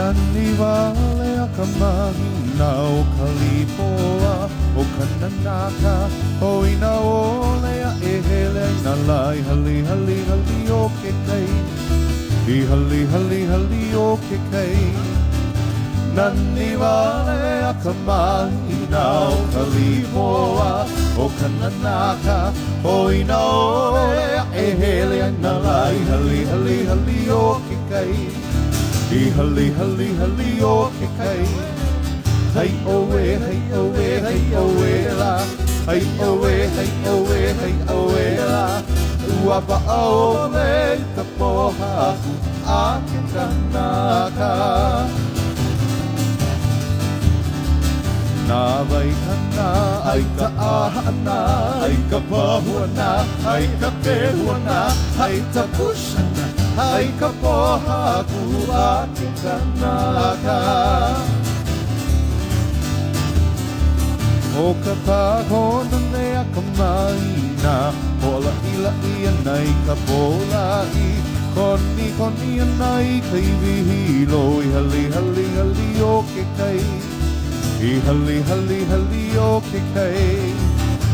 Nani wale akamahi o kalipoa o kananaka o ina ole a ehele na lai hali hali hali o ke kai I hali hali hali o ke kai Nani wale akamahi o kalipoa o kananaka o ina ole a ehele na lai hali hali hali o ke kai I hali hali hali o ke kai Hai oe, hai oe, hai oe la Hai oe, hai oe, hai oe la Ua pa'a ole ka poha aku a ke kanaka Nā vai kana, ai ka ahana, ai ka pahuana, ai ka pehuana, ai ka pushana, ai ka poha aku a ke kanaka O ka pākona mea ka maina, pola ila ia nei ka pola I Koni koni anai ka iwihi loi hali hali hali o ke kai I hali hali hali o ke kai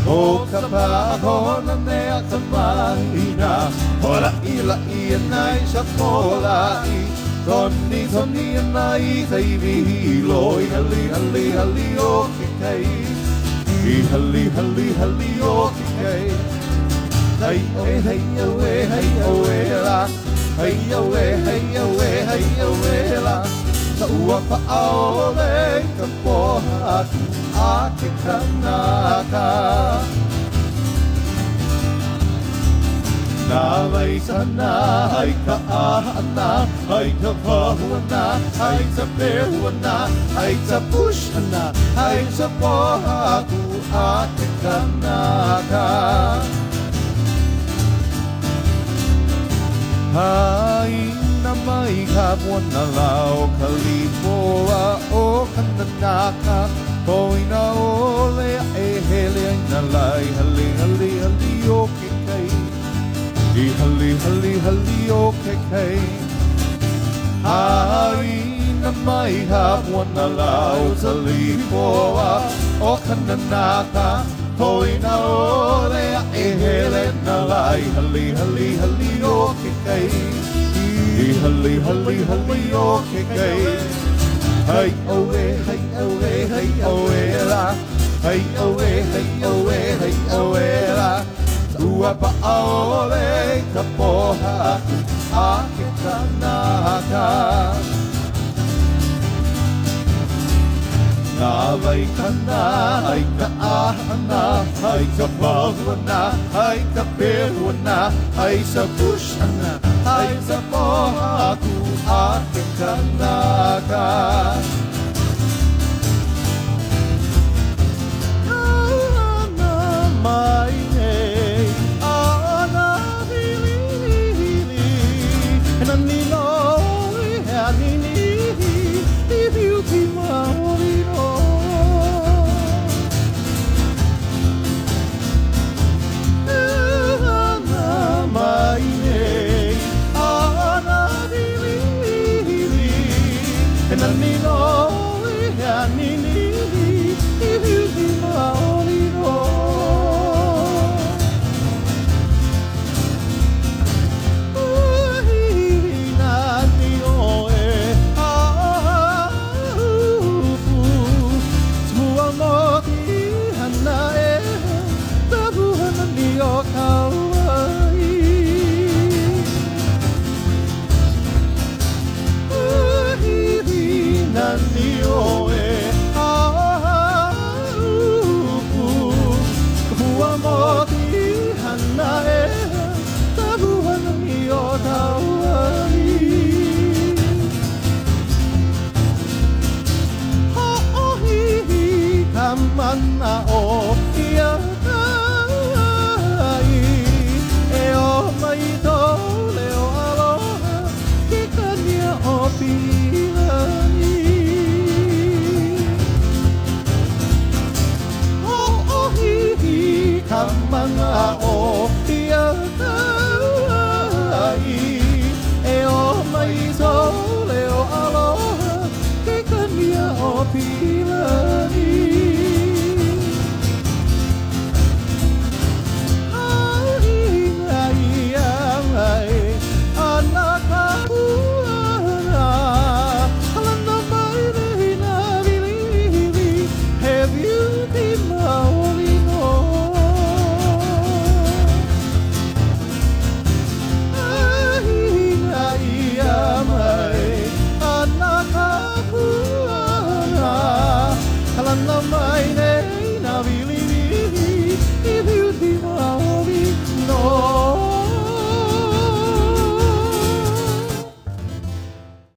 O ka pākona mea ka maina, pola ila ia nei sa pola I Koni koni anai ka iwihi loi hali hali hali o ke kai I hali hali hali o ke kai Hai oe hai oe hai oe la Hai oe hai oe hai oe la Ka ua pa'a ole ka poha aku a ke kanaka Nā vai sana, hai ka ahana, hai ka pahuana, hai ka pehuana, hai ka pushana, hai ka poha aku a ke kanaka Hai na mai ka puana lao ka lipoa o kananaka Koina ole a e hele na lai hali hali hali o ke kai I hali hali hali o ke kai Hai na mai ha puana lau ta lipoa o kananaka Koina ole a e hele na lai hali hali hali o ke kai I hali hali hali o ke kai Hai oe hai oe hai oe la Hai oe hai oe hai oe la Ua pa'a ole ka poha aku a ke kanaka Nā vai kana, ai ka ahana, ai ka pahuana, ai ka pehuana, ai sa pushana, ai sa poha aku a ke kanaka Na na mai